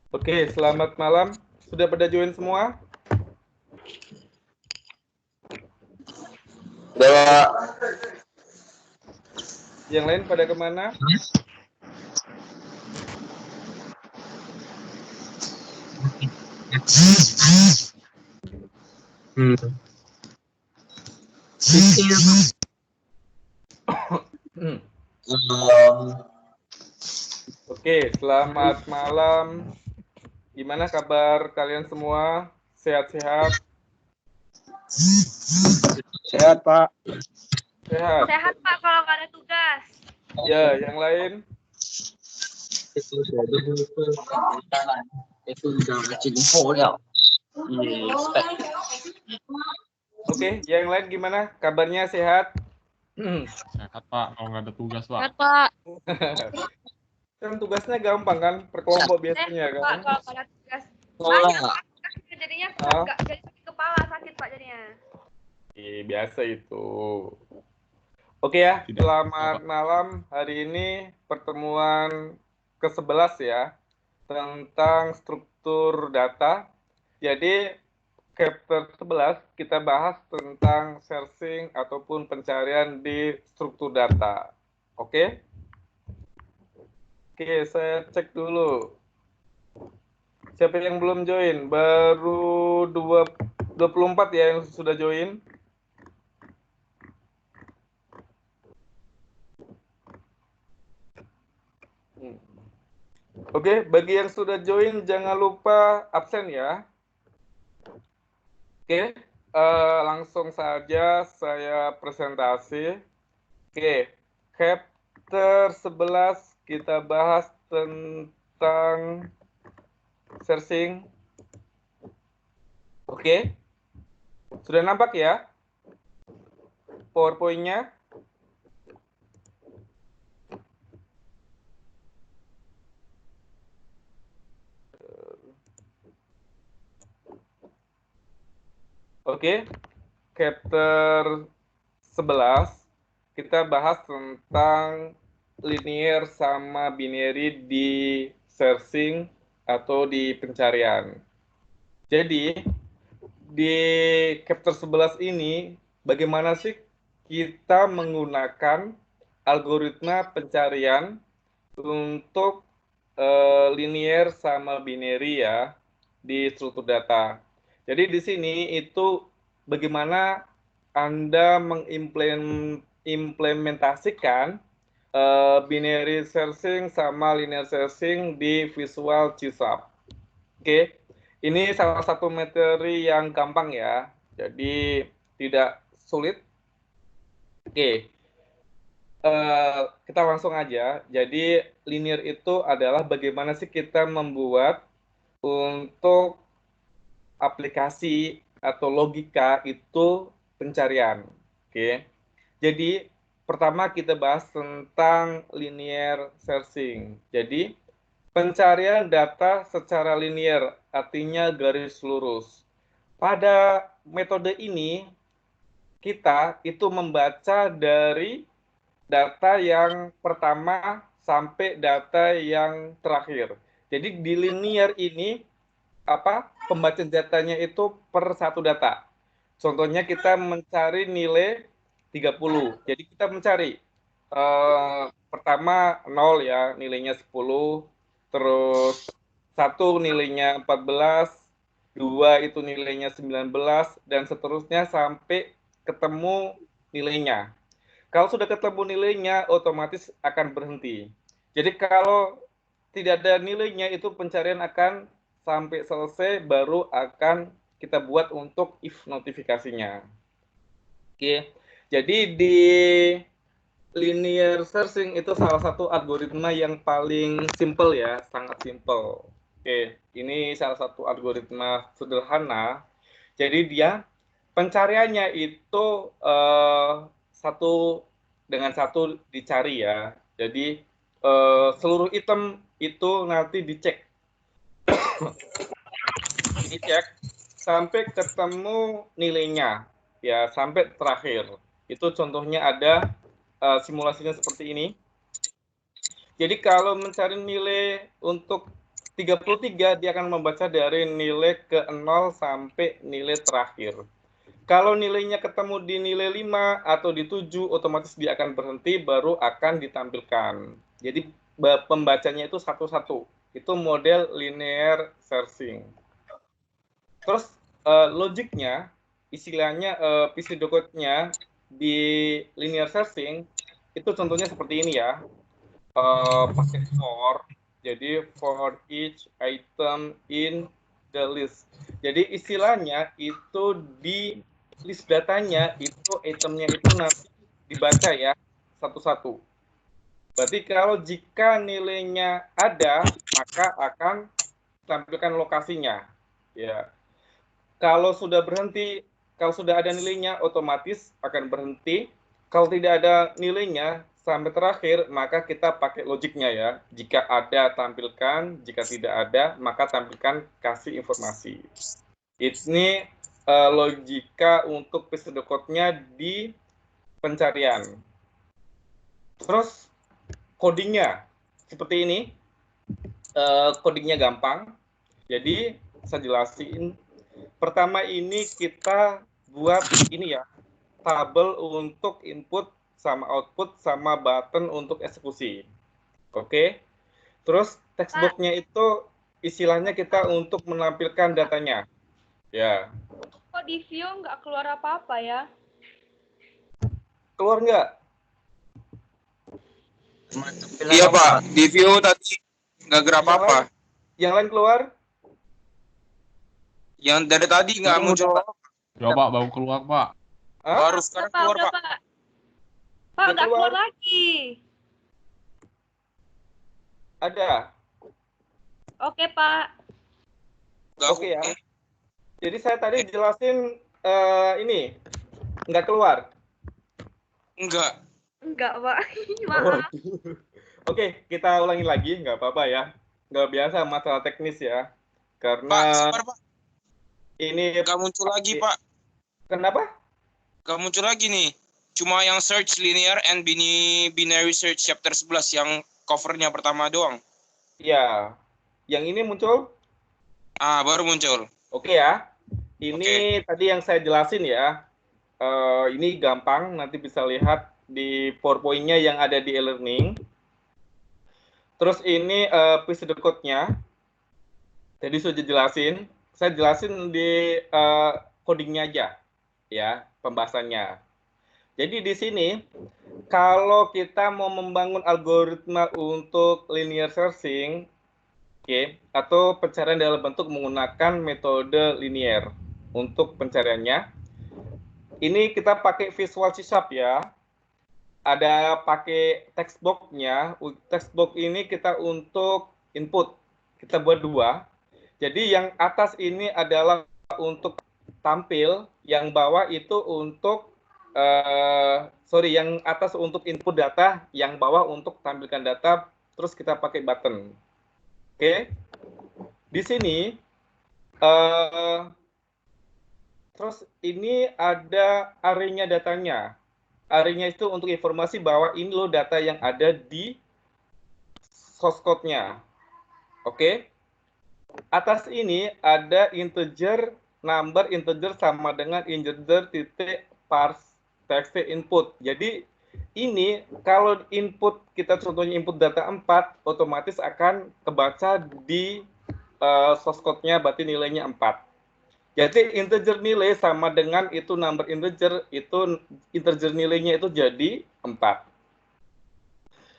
Oke, selamat malam. Sudah pada join semua? Udah, Yang lain pada kemana? Oke, selamat malam. Gimana kabar kalian semua? Sehat-sehat? Sehat, Pak. Sehat. Sehat Pak kalau nggak ada tugas. Ya, yang lain? Oke, yang lain gimana? Kabarnya sehat? Sehat Pak, kalau nggak ada tugas Pak. Sehat Pak. Kan tugasnya gampang kan? Per kelompok biasanya Pak kan? kalau nggak ada tugas. Banyak Pak. Jadinya nggak jadi sakit kepala, sakit Pak jadinya. Biasa itu. Oke ya, Tidak. selamat malam. Hari ini pertemuan ke-11 ya, tentang struktur data. Jadi, chapter 11 kita bahas tentang searching ataupun pencarian di struktur data. Oke? Oke, saya cek dulu. Siapa yang belum join? Baru 24 ya yang sudah join. Oke, bagi yang sudah join jangan lupa absen ya. Oke, langsung saja saya presentasi. Oke, chapter 11 kita bahas tentang searching. Oke, sudah nampak ya PowerPoint-nya? Oke, chapter 11 kita bahas tentang linear sama binary di searching atau di pencarian. Jadi, di chapter 11 ini bagaimana sih kita menggunakan algoritma pencarian untuk linear sama binary ya di struktur data. Jadi di sini itu bagaimana Anda mengimplementasikan binary searching sama linear searching di Visual C#. Oke, ini salah satu materi yang gampang ya, jadi tidak sulit. Oke, kita langsung aja. Jadi linear itu adalah bagaimana sih kita membuat untuk aplikasi atau logika itu pencarian. Oke. Jadi pertama kita bahas tentang linear searching. Jadi pencarian data secara linear artinya garis lurus. Pada metode ini kita itu membaca dari data yang pertama sampai data yang terakhir. Jadi di linear ini pembacaan datanya itu per satu data. Contohnya kita mencari nilai 30. Jadi kita mencari pertama 0 ya, nilainya 10, terus 1 nilainya 14, 2 itu nilainya 19 dan seterusnya sampai ketemu nilainya. Kalau sudah ketemu nilainya, otomatis akan berhenti. Jadi kalau tidak ada nilainya, itu pencarian akan sampai selesai, baru akan kita buat untuk if notifikasinya. Oke, jadi di linear searching itu salah satu algoritma yang paling simple ya, sangat simple. Oke, ini salah satu algoritma sederhana. Jadi dia pencariannya itu satu dengan satu dicari ya. Jadi seluruh item itu nanti dicek sampai ketemu nilainya ya, sampai terakhir. Itu contohnya ada simulasinya seperti ini. Jadi kalau mencari nilai untuk 33 dia akan membaca dari nilai ke 0 sampai nilai terakhir. Kalau nilainya ketemu di nilai 5 atau di 7, otomatis dia akan berhenti, baru akan ditampilkan. Jadi pembacanya itu satu-satu. Itu model linear searching. Terus logiknya, istilahnya pseudocode-nya di linear searching, itu contohnya seperti ini ya. Pakai for. Jadi for each item in the list. Jadi istilahnya itu di list datanya itu itemnya itu nanti dibaca ya satu-satu. Berarti kalau jika nilainya ada, maka akan tampilkan lokasinya. Ya. Kalau sudah berhenti, kalau sudah ada nilainya otomatis akan berhenti. Kalau tidak ada nilainya sampai terakhir, maka kita pakai logiknya ya. Jika ada, tampilkan. Jika tidak ada, maka tampilkan kasih informasi. Ini logika untuk pseudocode-nya di pencarian. Terus codingnya seperti ini. Codingnya gampang. Jadi saya jelasin. Pertama ini kita buat ini ya. Tabel untuk input sama output sama button untuk eksekusi. Oke. Terus textbox-nya itu istilahnya kita untuk menampilkan datanya. Ya. Kok di view nggak keluar apa-apa ya? Keluar nggak? Iya Pak, di view tadi nggak gerak apa-apa. Yang lain keluar? Yang dari tadi nggak muncul. Ya Pak, baru keluar Pak. Hah? Baru sekarang Pak, keluar udah, Pak. Pak, Udah nggak keluar keluar. lagi. Ada. Oke, Pak. Nggak Oke ya. Jadi saya tadi jelasin ini nggak keluar. Enggak. Enggak, Pak. Maaf. Oke, kita ulangi lagi, nggak apa-apa ya. Nggak biasa masalah teknis ya. Pak, Karena sabar Pak. ini Nggak muncul lagi Pak. kenapa? Nggak muncul lagi nih. Cuma yang search linear and binary search chapter 11 yang covernya pertama doang. Ya, yang ini muncul. Baru muncul. Oke ya. Ini tadi yang saya jelasin ya. Ini gampang, nanti bisa lihat di PowerPoint-nya yang ada di e-learning. Terus ini pseudocode-nya. Jadi sudah jelasin. Saya jelasin di codingnya aja, ya, pembahasannya. Jadi di sini, kalau kita mau membangun algoritma untuk linear searching, atau pencarian dalam bentuk menggunakan metode linear untuk pencariannya, ini kita pakai Visual C# ya. Ada pakai text box-nya. Text box ini kita untuk input. Kita buat 2. Jadi yang atas ini adalah untuk tampil, yang bawah itu untuk yang atas untuk input data, yang bawah untuk tampilkan data, terus kita pakai button. Oke. Di sini terus ini ada array-nya datanya. Array-nya itu untuk informasi bahwa ini loh data yang ada di source code-nya. Oke. Atas ini ada integer, number integer sama dengan integer titik parse text input. Jadi ini kalau input kita contohnya input data 4, otomatis akan kebaca di source code-nya, berarti nilainya 4. Jadi integer nilai sama dengan itu number integer, itu integer nilainya itu jadi 4.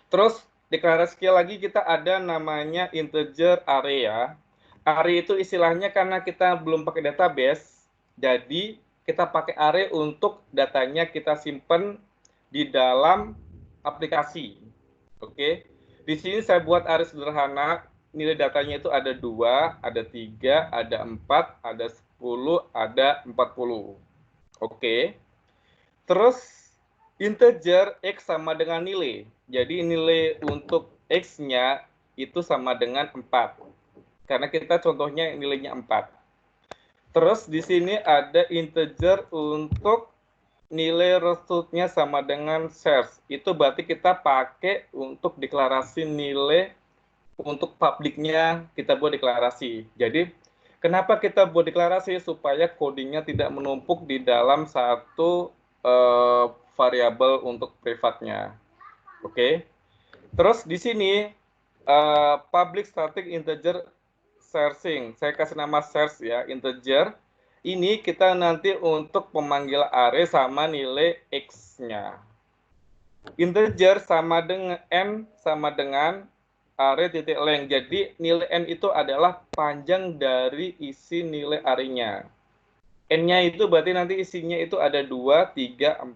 Terus deklarasi lagi kita ada namanya integer array ya. Array itu istilahnya karena kita belum pakai database, jadi kita pakai array untuk datanya kita simpan di dalam aplikasi. Oke. Di sini saya buat array sederhana, nilai datanya itu ada 2, ada 3, ada 4, ada 10, ada 40. Oke. Terus integer X sama dengan nilai. Jadi nilai untuk X-nya itu sama dengan 4. Karena kita contohnya nilainya 4. Terus di sini ada integer untuk nilai result-nya sama dengan shares. Itu berarti kita pakai untuk deklarasi nilai untuk publiknya kita buat deklarasi. Jadi kenapa kita buat deklarasi? Supaya codingnya tidak menumpuk di dalam satu variabel untuk privatnya. Oke. Terus di sini public static integer searching. Saya kasih nama search ya, integer. Ini kita nanti untuk pemanggil array sama nilai x-nya. Integer sama dengan n sama dengan array titik length. Jadi nilai n itu adalah panjang dari isi nilai array-nya. N-nya itu berarti nanti isinya itu ada 2, 3, 4,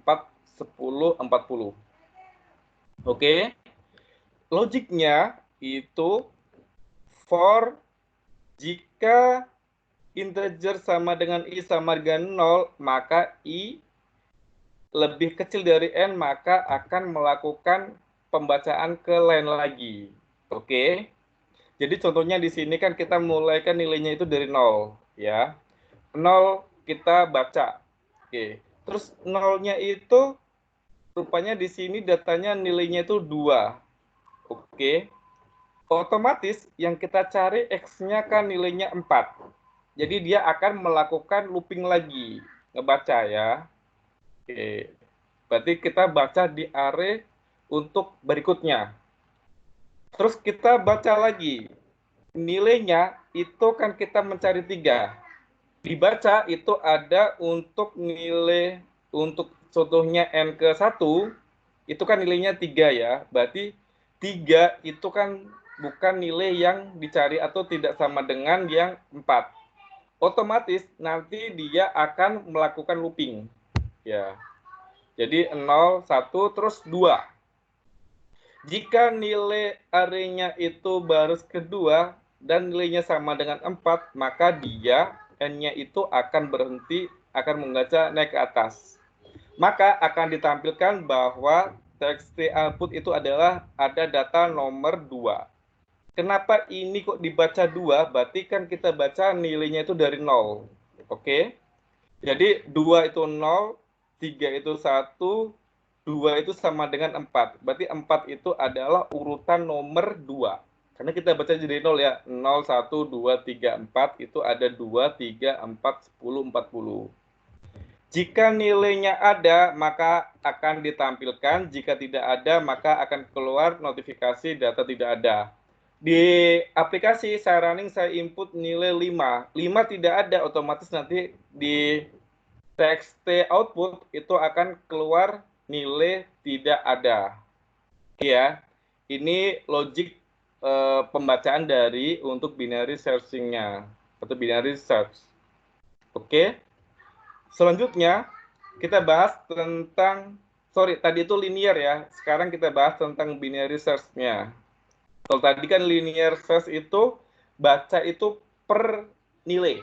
10, 40. Oke. Logiknya itu for jika integer sama dengan i sama dengan 0, maka i lebih kecil dari n, maka akan melakukan pembacaan ke line lagi. Oke. Jadi contohnya di sini kan kita mulaikan nilainya itu dari 0, ya. 0 kita baca. Oke. Terus 0-nya itu rupanya di sini datanya nilainya itu 2. Oke. Otomatis yang kita cari x-nya kan nilainya 4. Jadi dia akan melakukan looping lagi, ngebaca ya. Oke. Berarti kita baca di array untuk berikutnya. Terus kita baca lagi. Nilainya itu kan kita mencari 3. Dibaca itu ada untuk nilai, untuk contohnya n ke 1, itu kan nilainya 3 ya. Berarti 3 itu kan bukan nilai yang dicari atau tidak sama dengan yang 4. Otomatis nanti dia akan melakukan looping. Ya. Jadi 0, 1, terus 2. Jika nilai array-nya itu baris kedua dan nilainya sama dengan 4, maka dia n-nya itu akan berhenti, akan membaca naik ke atas. Maka akan ditampilkan bahwa txt output itu adalah ada data nomor 2. Kenapa ini kok dibaca 2? Berarti kan kita baca nilainya itu dari 0. Oke? Jadi 2 itu 0, 3 itu 1, 2 itu sama dengan 4. Berarti 4 itu adalah urutan nomor 2. Karena kita baca dari 0 ya. 0, 1, 2, 3, 4 itu ada 2, 3, 4, 10, 40. Jika nilainya ada, maka akan ditampilkan. Jika tidak ada, maka akan keluar notifikasi data tidak ada. Di aplikasi saya running, saya input nilai 5. 5 tidak ada, otomatis nanti di txt output itu akan keluar nilai tidak ada. Ya, ini logik pembacaan dari untuk binary searching-nya atau binary search. Oke. Selanjutnya kita bahas tentang, tadi itu linear ya. Sekarang kita bahas tentang binary search-nya. Kalau tadi kan linear search itu baca itu per nilai.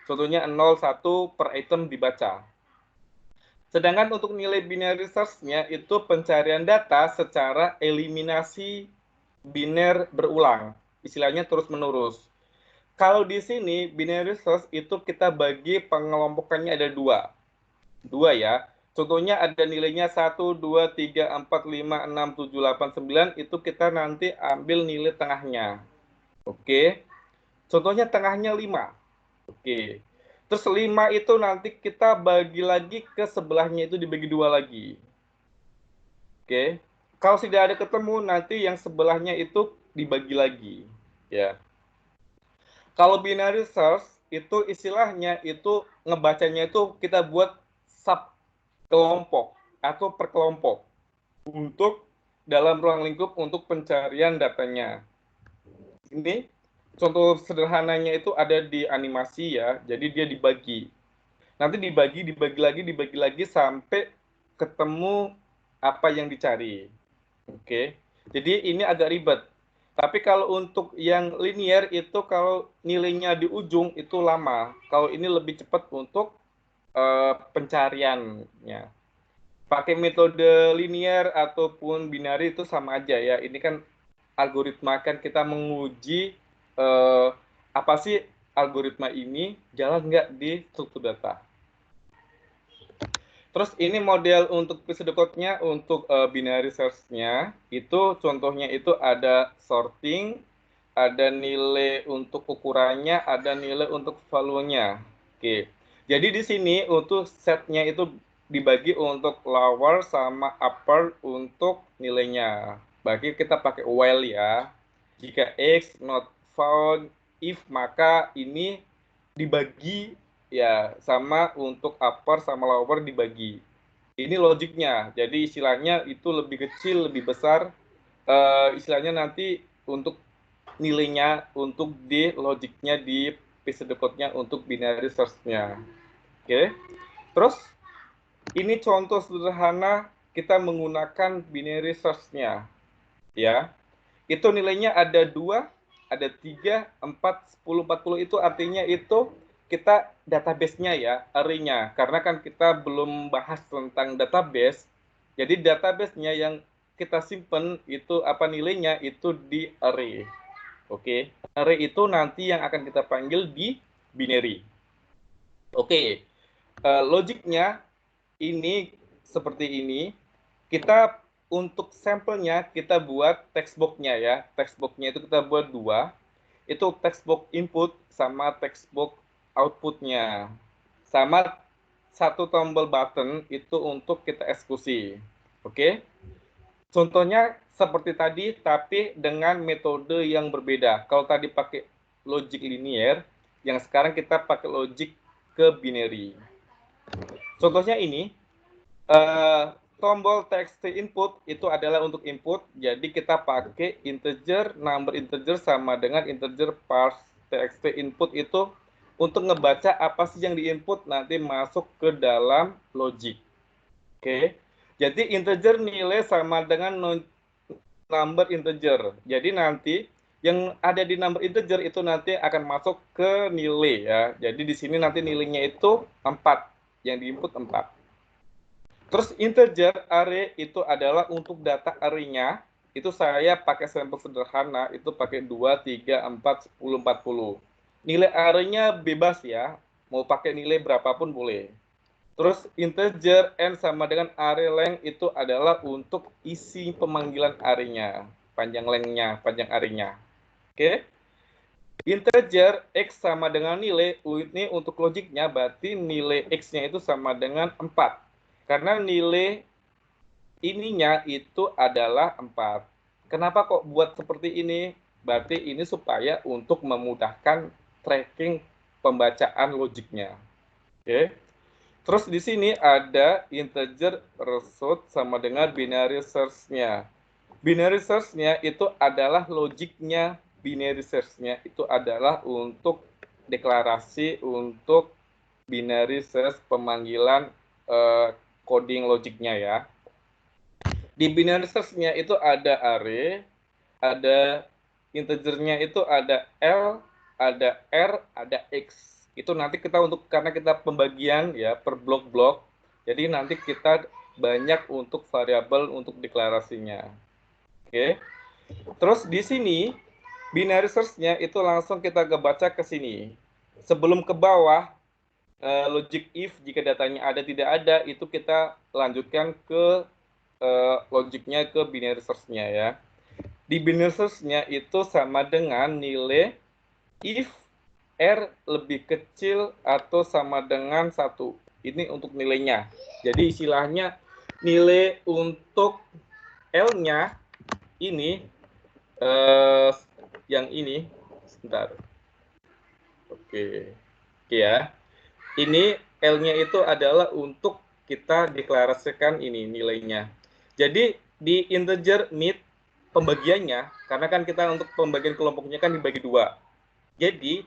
Contohnya 0, 1 per item dibaca. Sedangkan untuk nilai binary search-nya itu pencarian data secara eliminasi biner berulang. Istilahnya terus-menerus. Kalau di sini binary search itu kita bagi pengelompokannya ada 2. 2 ya. Contohnya ada nilainya 1, 2, 3, 4, 5, 6, 7, 8, 9. Itu kita nanti ambil nilai tengahnya. Oke. Contohnya tengahnya 5. Oke. Terus 5 itu nanti kita bagi lagi ke sebelahnya itu dibagi 2 lagi. Oke. Kalau tidak ada ketemu, nanti yang sebelahnya itu dibagi lagi. Ya. Kalau binary search, itu istilahnya itu ngebacanya itu kita buat sub kelompok atau per kelompok. Untuk dalam ruang lingkup untuk pencarian datanya. Ini contoh sederhananya itu ada di animasi ya, jadi dia dibagi. Nanti dibagi lagi sampai ketemu apa yang dicari. Oke. Jadi ini agak ribet. Tapi kalau untuk yang linear itu kalau nilainya di ujung itu lama. Kalau ini lebih cepat untuk pencariannya. Pakai metode linear ataupun binary itu sama aja ya. Ini kan algoritma kan kita menguji apa sih algoritma ini jalan nggak di struktur data. Terus ini model untuk pseudocode-nya untuk binary search-nya itu contohnya itu ada sorting, ada nilai untuk ukurannya, ada nilai untuk value-nya. Oke. Jadi di sini untuk setnya itu dibagi untuk lower sama upper untuk nilainya. Bagi kita pakai while ya. Jika X not found if, maka ini dibagi ya, sama untuk upper sama lower dibagi. Ini logiknya. Jadi istilahnya itu lebih kecil, lebih besar. Istilahnya nanti untuk nilainya untuk di logiknya di pseudo code-nya untuk binary search-nya. Oke. Terus ini contoh sederhana kita menggunakan binary search-nya. Ya. Itu nilainya ada 2, ada 3, 4, 10, 40, itu artinya itu kita database-nya ya, array-nya. Karena kan kita belum bahas tentang database. Jadi database-nya yang kita simpan itu apa nilainya itu di array. Oke. Array itu nanti yang akan kita panggil di binary. Oke. Logiknya ini seperti ini. Kita untuk sampelnya kita buat text box-nya ya. Text box-nya itu kita buat 2. Itu text box input sama text box output-nya. Sama satu tombol button itu untuk kita eksekusi. Oke. Contohnya seperti tadi, tapi dengan metode yang berbeda. Kalau tadi pakai logic linear, yang sekarang kita pakai logic ke binary. Contohnya ini, tombol text input itu adalah untuk input, jadi kita pakai integer, number integer sama dengan integer parse text input itu untuk ngebaca apa sih yang diinput nanti masuk ke dalam logic. Oke, jadi integer nilai sama dengan number integer. Jadi nanti yang ada di number integer itu nanti akan masuk ke nilai ya. Jadi di sini nanti nilainya itu 4, yang diinput 4. Terus integer array itu adalah untuk data array-nya, itu saya pakai sampel sederhana, itu pakai 2, 3, 4, 10, 40. Nilai array-nya bebas ya, mau pakai nilai berapapun boleh. Terus integer n sama dengan array length itu adalah untuk isi pemanggilan array-nya, panjang length-nya, panjang array-nya. Oke. Integer x sama dengan nilai, ini untuk logiknya berarti nilai x-nya itu sama dengan 4. Karena nilai ininya itu adalah 4. Kenapa kok buat seperti ini? Berarti ini supaya untuk memudahkan tracking pembacaan logiknya. Oke. Terus di sini ada integer result sama dengan binary search-nya. Binary search-nya itu adalah logiknya, binary search-nya itu adalah untuk deklarasi untuk binary search pemanggilan coding logiknya ya. Di binary search-nya itu ada array, ada integernya itu ada L, ada R, ada X. Itu nanti kita untuk, karena kita pembagian ya per blok-blok, jadi nanti kita banyak untuk variabel untuk deklarasinya. Oke. Terus di sini binary search-nya itu langsung kita kebaca ke sini. Sebelum ke bawah, logic if jika datanya ada tidak ada itu kita lanjutkan ke logiknya ke binary search-nya ya. Di binary search-nya itu sama dengan nilai if R lebih kecil atau sama dengan 1. Ini untuk nilainya. Jadi istilahnya nilai untuk L-nya ini yang ini sebentar. Oke ya. Ini L-nya itu adalah untuk kita deklarasikan ini nilainya. Jadi di integer mid pembagiannya, karena kan kita untuk pembagian kelompoknya kan dibagi 2. Jadi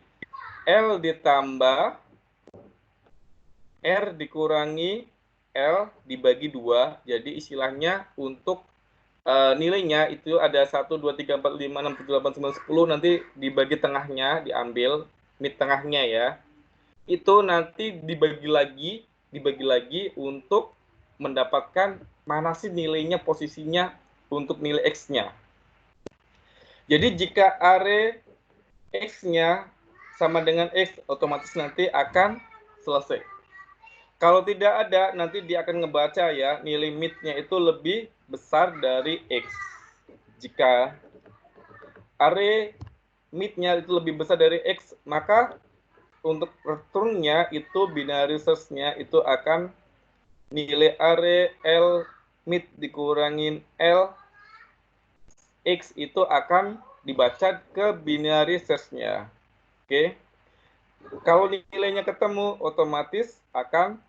L ditambah R dikurangi L dibagi 2. Jadi istilahnya untuk nilainya itu ada 1, 2, 3, 4, 5, 6, 7, 8, 9, 10. Nanti dibagi tengahnya, diambil mid tengahnya ya. Itu nanti dibagi lagi untuk mendapatkan mana sih nilainya, posisinya untuk nilai X-nya. Jadi jika array X-nya sama dengan X, otomatis nanti akan selesai. Kalau tidak ada, nanti dia akan ngebaca ya, nilai mid-nya itu lebih besar dari X. Jika array mid-nya itu lebih besar dari X, maka untuk return-nya itu binary search-nya itu akan nilai array L mid dikurangin L X itu akan dibaca ke binary search-nya. Oke. Kalau nilainya ketemu, otomatis akan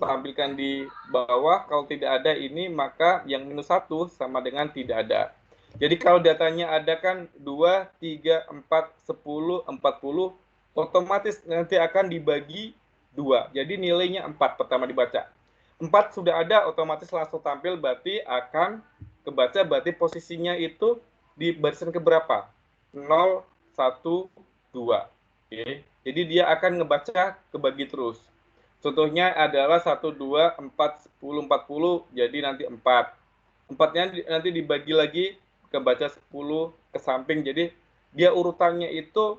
tampilkan di bawah. Kalau tidak ada ini, maka yang -1 sama dengan tidak ada. Jadi kalau datanya ada kan 2, 3, 4, 10, 40, otomatis nanti akan dibagi 2. Jadi nilainya 4 pertama dibaca. 4 sudah ada, otomatis langsung tampil, berarti akan kebaca, berarti posisinya itu di barisan keberapa? 0, 1, 2. Oke. Jadi dia akan ngebaca kebagi terus. Contohnya adalah 1, 2, 4, 10, 40, jadi nanti 4. 4-nya nanti dibagi lagi, kebaca 10 ke samping, jadi dia urutannya itu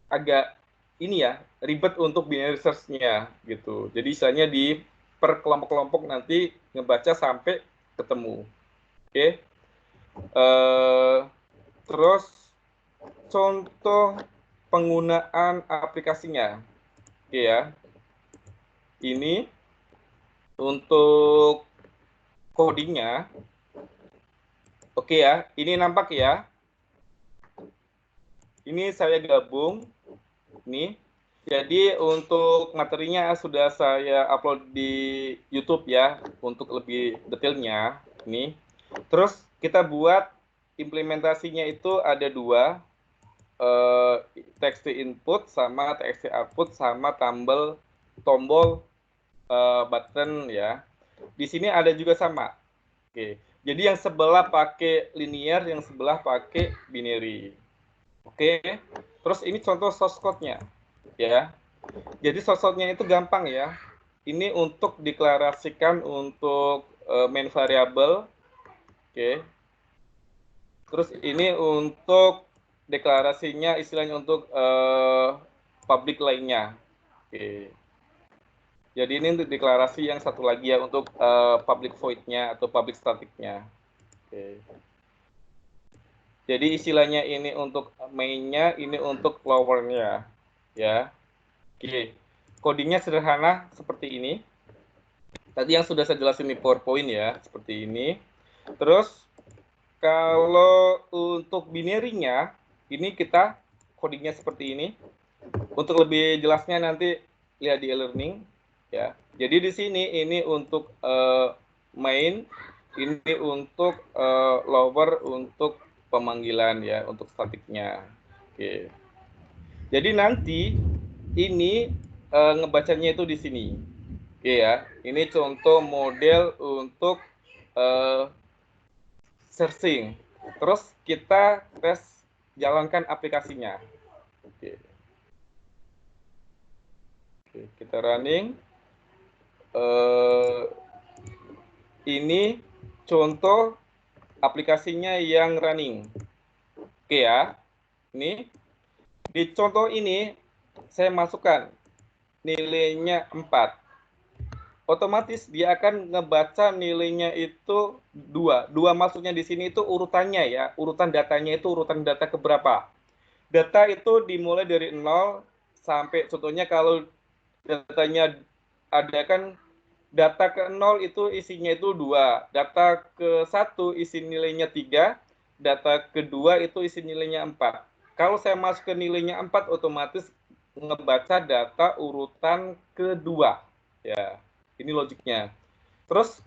agak ini ya, ribet untuk binary search-nya gitu. Jadi misalnya di per kelompok-kelompok nanti ngebaca sampai ketemu. Oke. Terus contoh penggunaan aplikasinya. Oke ya. Ini untuk codingnya. Oke ya, ini nampak ya. Ini saya gabung. Nih. Jadi untuk materinya sudah saya upload di YouTube ya, untuk lebih detailnya. Nih. Terus kita buat implementasinya itu ada 2. TXT input sama TXT output sama tombol button ya. Di sini ada juga sama. Oke. Jadi yang sebelah pakai linear, yang sebelah pakai binary. Oke. Terus ini contoh source code-nya ya. Jadi source code-nya itu gampang ya. Ini untuk deklarasikan untuk main variable. Oke. Terus ini untuk deklarasinya, istilahnya untuk public lainnya. Oke. Jadi ini untuk deklarasi yang satu lagi ya, untuk public void-nya atau public static-nya. Oke. Jadi istilahnya ini untuk main-nya, ini untuk lower-nya. Ya. Oke. Codingnya sederhana seperti ini. Tadi yang sudah saya jelasin di PowerPoint ya, seperti ini. Terus kalau untuk binary-nya, ini kita codingnya seperti ini. Untuk lebih jelasnya nanti lihat di e-learning ya. Jadi di sini ini untuk main, ini untuk lower untuk pemanggilan ya, untuk statiknya. Oke. Jadi nanti ini ngebacanya itu di sini. Oke ya. Ini contoh model untuk searching. Terus kita tes jalankan aplikasinya. Oke. Oke, kita running. Ini contoh aplikasinya yang running. Oke ya. Ini di contoh ini saya masukkan nilainya 4. Otomatis dia akan ngebaca nilainya itu 2. 2 maksudnya di sini itu urutannya ya. Urutan datanya itu urutan data keberapa. Data itu dimulai dari 0 sampai, contohnya kalau datanya ada kan, data ke 0 itu isinya itu 2. Data ke 1 isi nilainya 3. Data kedua itu isi nilainya 4. Kalau saya masuk ke nilainya 4, otomatis ngebaca data urutan kedua. Ya. Ini logiknya. Terus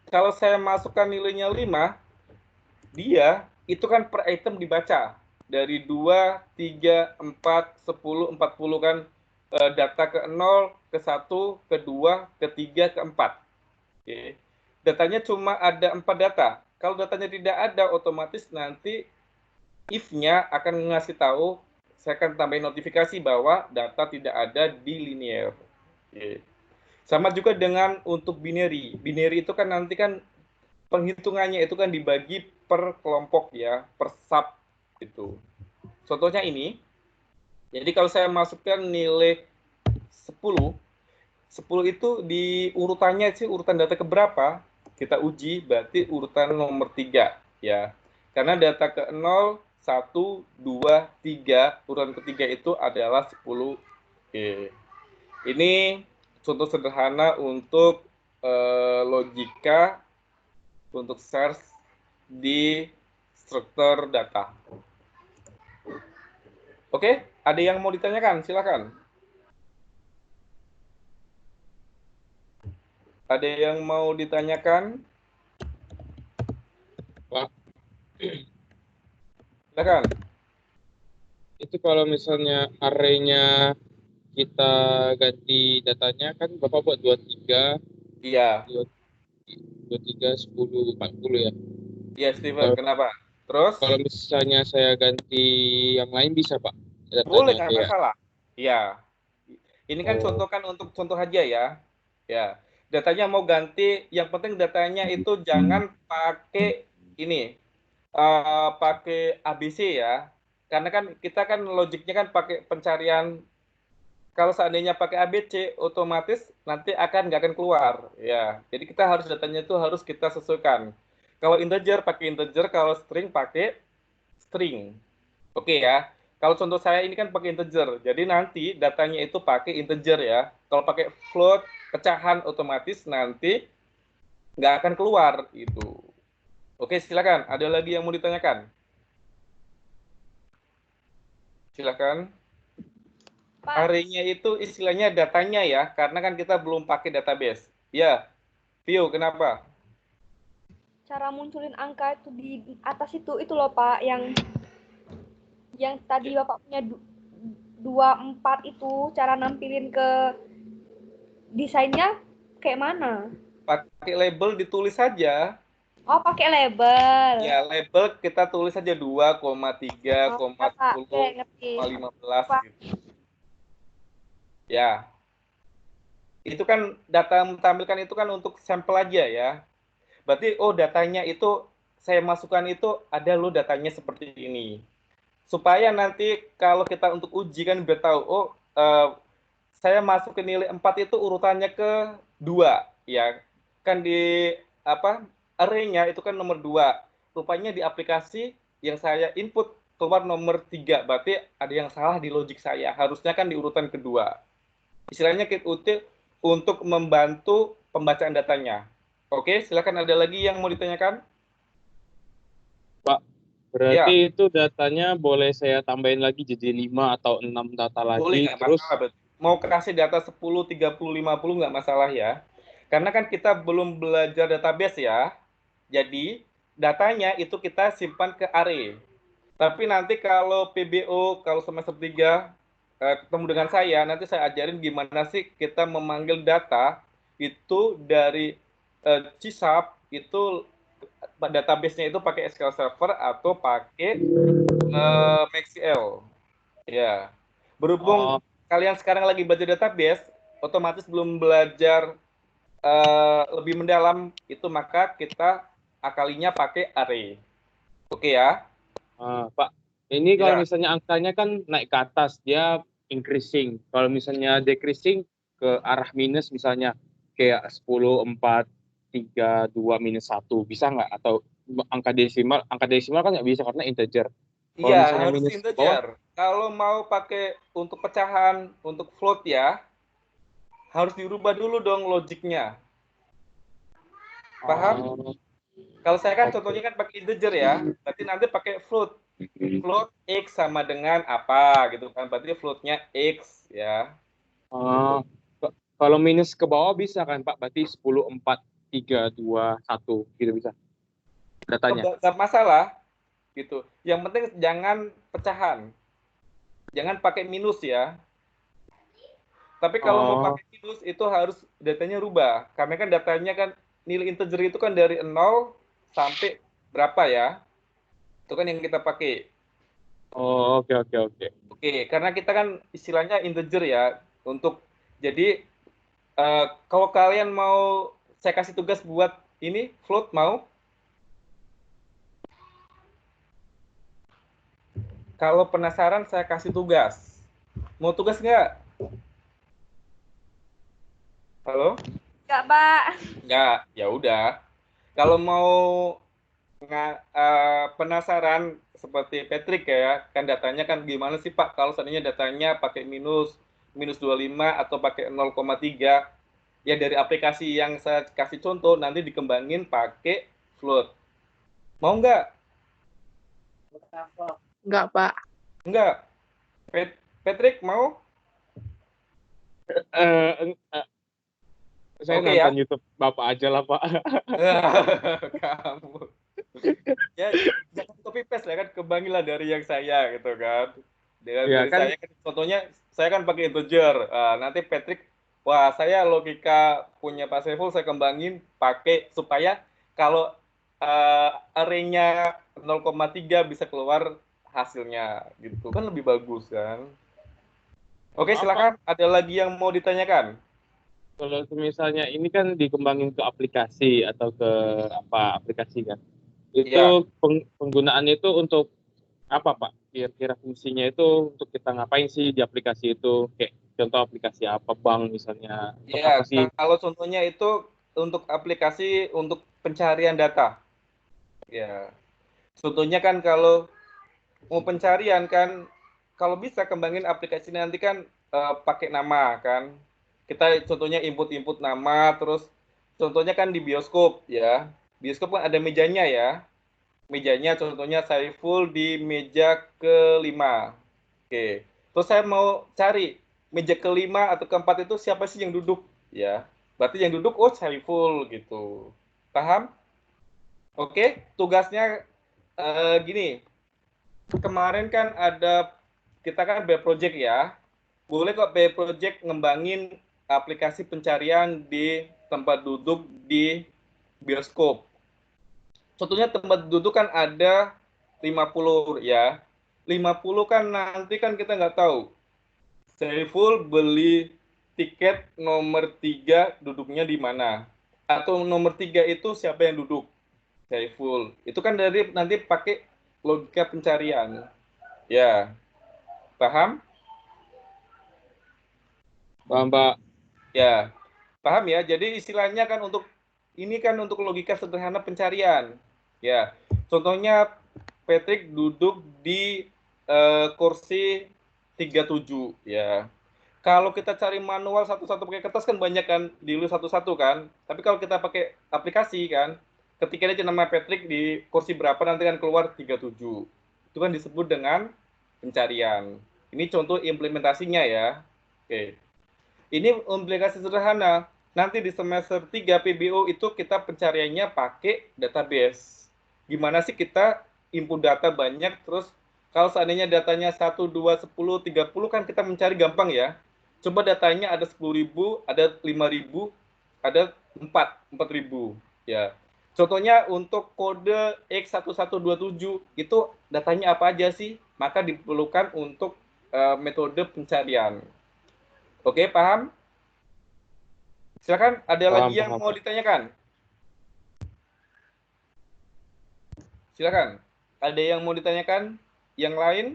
kalau saya masukkan nilainya 5, dia itu kan per item dibaca. Dari 2, 3, 4, 10, 40 kan data ke 0, ke 1, ke 2, ke 3, ke 4. Oke. Datanya cuma ada 4 data. Kalau datanya tidak ada, otomatis nanti if-nya akan ngasih tahu, saya akan tambahin notifikasi bahwa data tidak ada di linear. Oke. Sama juga dengan untuk binary. Binary itu kan nanti kan penghitungannya itu kan dibagi per kelompok ya, per sub gitu. Contohnya ini. Jadi kalau saya masukkan nilai 10, 10 itu di urutannya sih urutan data keberapa? Kita uji, berarti urutan nomor 3 ya. Karena data ke 0 1, 2, 3. Urutan ketiga itu adalah 10E. Ini contoh sederhana untuk logika untuk search di struktur data. Oke, ada yang mau ditanyakan? Silakan. Ada yang mau ditanyakan? Pak, Silakan. itu kalau misalnya array-nya kita ganti datanya kan Bapak buat 23, Iya. 23, 10, 40 ya. Iya, Steven. Kenapa? Terus? Kalau misalnya saya ganti yang lain bisa, Pak? Boleh, Datanya nggak kayak. masalah. Iya. Ini kan contoh kan untuk contoh aja ya. Ya. Datanya mau ganti, yang penting datanya itu jangan pakai ini. Pakai ABC ya. Karena kan kita kan logiknya kan pakai pencarian. Kalau seandainya pakai ABC, otomatis nanti nggak akan keluar. Ya. Jadi kita harus datanya itu harus kita sesuaikan. Kalau integer pakai integer, kalau string pakai string. Oke ya. Kalau contoh saya ini kan pakai integer. Jadi nanti datanya itu pakai integer ya. Kalau pakai float, pecahan otomatis nanti nggak akan keluar itu. Oke, silakan. Ada lagi yang mau ditanyakan? Silakan. Pak, Array-nya itu istilahnya datanya ya, karena kan kita belum pakai database. Ya, Vio, kenapa? cara munculin angka itu di atas itu loh Pak, yang tadi Bapak punya 24 itu, cara nampilin ke desainnya kayak mana? Pakai label ditulis saja. Oh, pakai label. Ya, label kita tulis saja 2,3, Oh, ya, Pak. 10, Oke, ngerti. 15 Pak. gitu. Ya, itu kan data yang tampilkan itu kan untuk sampel aja ya. Berarti datanya itu saya masukkan itu ada lo datanya seperti ini. Supaya nanti kalau kita untuk uji kan biar tahu saya masuk ke nilai 4 itu urutannya ke 2 ya. Kan di array-nya itu kan nomor 2. Rupanya di aplikasi yang saya input keluar nomor 3. Berarti ada yang salah di logik saya. Harusnya kan di urutan kedua. Istilahnya kit util untuk membantu pembacaan datanya. Oke, silakan ada lagi yang mau ditanyakan? Pak, berarti itu datanya boleh saya tambahin lagi jadi 5 atau 6 data Boleh, lagi. nggak Terus masalah. Mau kasih data 10, 30, 50 nggak masalah ya. Karena kan kita belum belajar database ya. Jadi datanya itu kita simpan ke array. Tapi nanti kalau PBO, kalau semester 3 ketemu dengan saya, nanti saya ajarin gimana sih kita memanggil data itu dari C# itu database-nya itu pakai SQL Server atau pakai MaxQL. Ya. Berhubung kalian sekarang lagi belajar database, otomatis belum belajar lebih mendalam itu, maka kita akalinya pakai array. Oke ya? Pak, ini kalau Ya. misalnya angkanya kan naik ke atas, dia increasing. Kalau misalnya decreasing ke arah minus misalnya kayak 10, 4, 3, 2, -1. Bisa nggak? Atau angka desimal kan nggak bisa karena integer. Kalau Iya, misalnya harus minus ke bawah, integer. Kalau mau pakai untuk pecahan, untuk float ya, harus dirubah dulu dong logiknya. Paham? Kalau saya kan contohnya kan pakai integer ya, berarti nanti pakai float. Float X sama dengan apa gitu kan, berarti floatnya X ya. kalau minus ke bawah bisa kan Pak? Berarti 10, 4, 3, 2, 1 gitu bisa datanya. Nggak masalah gitu. Yang penting jangan pecahan. Jangan pakai minus ya. Tapi kalau mau pakai minus itu harus datanya rubah. Karena kan datanya kan nilai integer itu kan dari 0 sampai berapa ya? Itu kan yang kita pakai. Oke. Oke, karena kita kan istilahnya integer ya. Jadi kalau kalian mau saya kasih tugas buat ini float mau? Kalau penasaran saya kasih tugas. Mau tugas nggak? Halo? Enggak, Pak. Nggak, ya udah. Kalau mau penasaran seperti Patrick ya, kan datanya kan gimana sih Pak kalau seandainya datanya pakai minus 25 atau pakai 0,3, ya dari aplikasi yang saya kasih contoh nanti dikembangin pakai float. Mau nggak? Enggak, Pak. Enggak. Patrick mau? Saya Oke ya. nonton YouTube Bapak aja lah, Pak. Kamu. Ya, jangan copy paste lah kan, kembangilah dari yang saya gitu kan. Ya Dari kan, saya kan contohnya saya kan pakai integer. Nanti Patrick, wah saya logika punya Pak Saiful saya kembangin pakai supaya kalau array-nya 0,3 bisa keluar hasilnya gitu kan lebih bagus kan. Oke, silakan. Ada lagi yang mau ditanyakan? kalau misalnya ini kan dikembangin ke aplikasi atau ke apa aplikasi kan, itu Ya. penggunaannya itu untuk apa Pak? Kira-kira fungsinya itu untuk kita ngapain sih di aplikasi itu? Kayak contoh aplikasi apa, bank misalnya, untuk Ya, apa sih? kalau contohnya itu untuk aplikasi untuk pencarian data. Ya, contohnya kan kalau mau pencarian kan, kalau bisa kembangin aplikasi nanti kan pakai nama kan. Kita contohnya input-input nama, terus contohnya kan di bioskop ya. Bioskop kan ada mejanya ya. Mejanya contohnya Saiful di meja kelima. Oke. Terus saya mau cari meja kelima atau keempat itu siapa sih yang duduk ya. Berarti yang duduk oh Saiful gitu. Paham? Oke, tugasnya gini. Kemarin kan ada kita kan B project ya. Boleh kok B project ngembangin aplikasi pencarian di tempat duduk di bioskop. Contohnya tempat duduk kan ada 50 ya. 50 kan nanti kan kita nggak tahu. Saiful beli tiket nomor 3 duduknya di mana. Atau nomor 3 itu siapa yang duduk. Saiful. Itu kan dari nanti pakai logika pencarian. Ya, paham? Pak, Mbak, Ya, paham ya. Jadi istilahnya kan untuk ini kan untuk logika sederhana pencarian. Ya, contohnya Patrick duduk di kursi 37 ya. Kalau kita cari manual satu-satu pakai kertas kan banyak kan, dulu satu-satu kan. Tapi kalau kita pakai aplikasi kan, ketika aja nama Patrick di kursi berapa nanti kan keluar 37. Itu kan disebut dengan pencarian. Ini contoh implementasinya ya. Oke. Ini implikasi sederhana. Nanti di semester 3 PBO itu kita pencariannya pakai database. Gimana sih kita input data banyak, terus kalau seandainya datanya 1, 2, 10, 30 kan kita mencari gampang ya. Coba datanya ada 10.000, ada 5.000, ada 4.000. Ya. Contohnya untuk kode X1127 itu datanya apa aja sih? Maka diperlukan untuk metode pencarian. Oke, paham? Silakan, ada paham, lagi yang paham. mau ditanyakan? Silakan. Ada yang mau ditanyakan? Yang lain?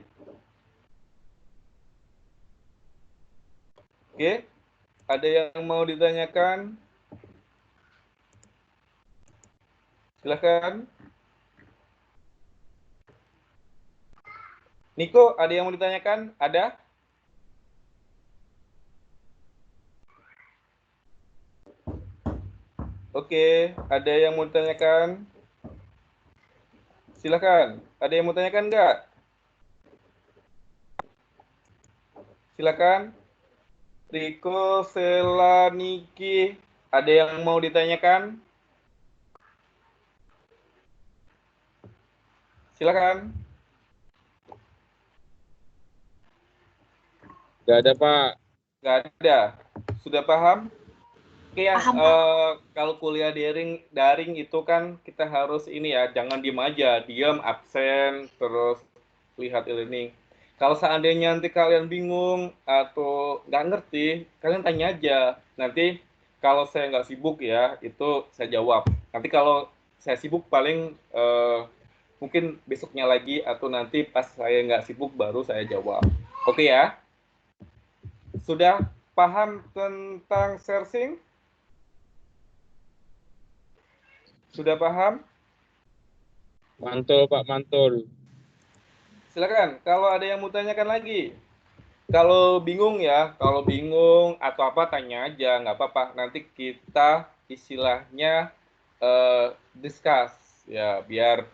Oke. Ada yang mau ditanyakan? Silakan. Niko, ada yang mau ditanyakan? Ada? Oke, ada yang mau ditanyakan? Silakan. Ada yang mau ditanyakan enggak? Silakan. Riko, Sela, Niki, ada yang mau ditanyakan? Silakan. Nggak ada, Pak. Nggak ada. Sudah paham? Oke ya, Paham, Pak. kalau kuliah daring itu kan kita harus ini ya, jangan diem aja, diem, absen, terus lihat e-learning. Kalau seandainya nanti kalian bingung atau nggak ngerti, kalian tanya aja. Nanti kalau saya nggak sibuk ya, itu saya jawab. Nanti kalau saya sibuk paling mungkin besoknya lagi atau nanti pas saya nggak sibuk baru saya jawab. Oke ya? Sudah paham tentang searching? Sudah paham? Mantul Pak, mantul. Silakan, kalau ada yang mau tanyakan lagi. Kalau bingung ya, kalau bingung atau apa tanya aja, nggak apa-apa. Nanti kita istilahnya discuss ya, biar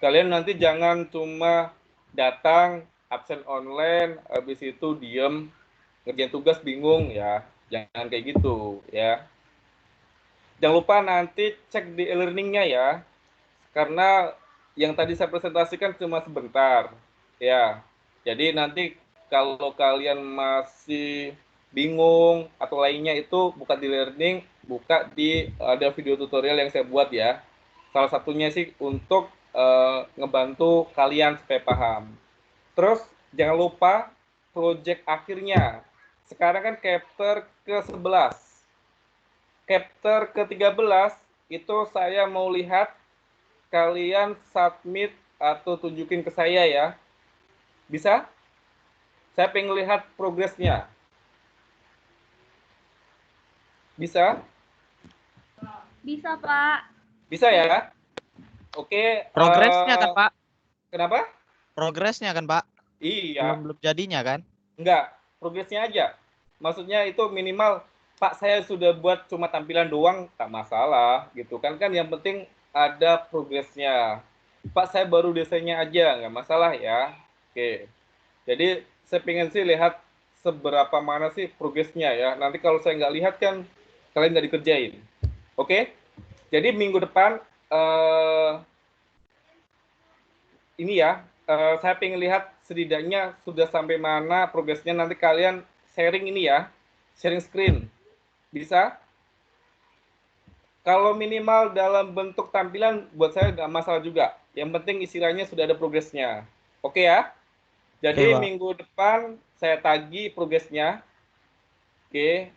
kalian nanti jangan cuma datang absen online, habis itu diem ngerjain tugas bingung ya, jangan kayak gitu ya. Jangan lupa nanti cek di e-learningnya ya, karena yang tadi saya presentasikan cuma sebentar ya. Jadi nanti kalau kalian masih bingung atau lainnya itu buka di learning, buka di ada video tutorial yang saya buat ya. Salah satunya sih untuk ngebantu kalian supaya paham. Terus jangan lupa project akhirnya. Sekarang kan chapter ke-11. Chapter ke-13 itu saya mau lihat kalian submit atau tunjukin ke saya ya. Bisa? Saya pengen lihat progresnya. Bisa? Bisa, Pak. Bisa ya? Oke. Progresnya kan Pak? Kenapa? Progresnya kan Pak? Iya. Belum jadinya kan? Enggak, progresnya aja. Maksudnya itu minimal, Pak saya sudah buat cuma tampilan doang, tak masalah gitu kan. Kan yang penting ada progresnya. Pak saya baru desainnya aja, nggak masalah ya. Oke. Jadi saya pengen sih lihat seberapa mana sih progresnya ya. Nanti kalau saya nggak lihat kan kalian nggak dikerjain. Oke? Jadi minggu depan ini ya, saya pengen lihat setidaknya sudah sampai mana progresnya. Nanti kalian sharing ini ya, sharing screen. Bisa? Kalau minimal dalam bentuk tampilan buat saya nggak masalah juga. Yang penting istilahnya sudah ada progresnya. Oke ya? Jadi Oke, Pak. minggu depan saya tagih progresnya. Oke.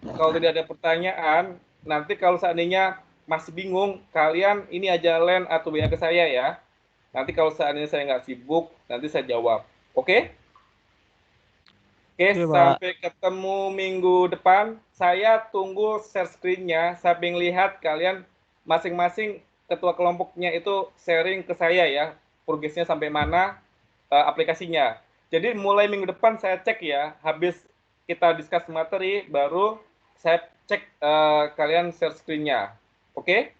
Kalau tidak ada pertanyaan, nanti kalau seandainya masih bingung, kalian ini aja len atau WA ke saya ya. Nanti kalau seandainya saya nggak sibuk, nanti saya jawab. Oke? Oke, Oke, Pak. sampai ketemu minggu depan. Saya tunggu share screen-nya. Saya ingin lihat kalian masing-masing ketua kelompoknya itu sharing ke saya ya. Progresnya sampai mana aplikasinya. Jadi mulai minggu depan saya cek ya. Habis kita discuss materi, baru saya cek kalian share screen-nya. Oke?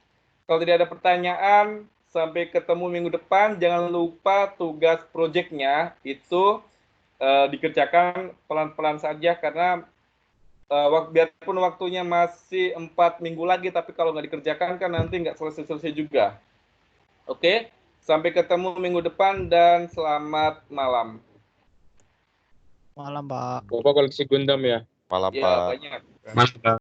Kalau tidak ada pertanyaan, sampai ketemu minggu depan. Jangan lupa tugas proyeknya itu dikerjakan pelan-pelan saja karena biarpun waktunya masih 4 minggu lagi, tapi kalau nggak dikerjakan kan nanti nggak selesai-selesai juga. Oke, sampai ketemu minggu depan dan selamat malam. Malam Pak. Bapak koleksi Gundam ya? Malam Ya, Pak. banyak. Mantap.